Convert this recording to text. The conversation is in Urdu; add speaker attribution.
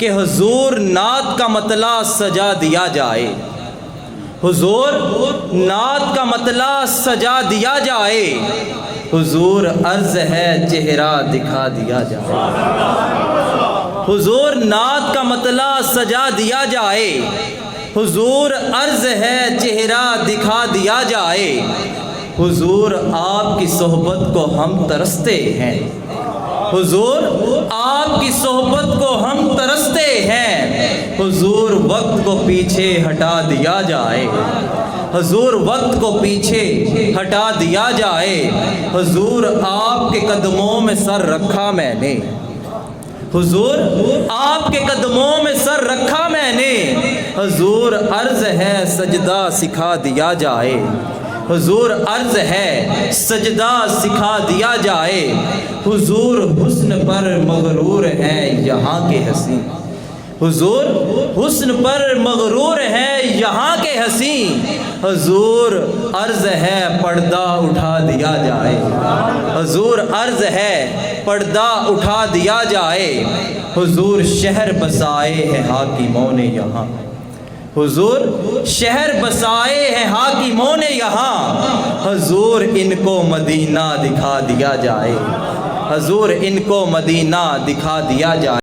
Speaker 1: کہ حضور نعت کا مطلع سجا دیا جائے، حضور نعت کا مطلع سجا دیا جائے، حضور عرض ہے چہرہ دکھا دیا جائے، حضور نعت کا مطلع سجا دیا جائے، حضور عرض ہے چہرہ دکھا دیا جائے، حضور آپ کی صحبت کو ہم ترستے ہیں، حضور آپ کی صحبت کو ہم ترستے ہیں، حضور وقت کو پیچھے ہٹا دیا جائے، حضور وقت کو پیچھے ہٹا دیا جائے، حضور آپ کے قدموں میں سر رکھا میں نے، حضور آپ کے قدموں میں سر رکھا میں نے، حضور عرض ہے سجدہ سکھا دیا جائے، حضور عرض ہے سجدہ سکھا دیا جائے، حضور حسن پر مغرور ہیں یہاں کے حسین، حضور حسن پر مغرور ہیں یہاں کے حسین، حضور عرض ہے پردہ اٹھا دیا جائے، حضور عرض ہے پردہ اٹھا دیا جائے، حضور شہر بسائے ہیں حاکموں نے یہاں، حضور شہر بسائے ہیں حاکموں نے یہاں، حضور ان کو مدینہ دکھا دیا جائے، حضور ان کو مدینہ دکھا دیا جائے۔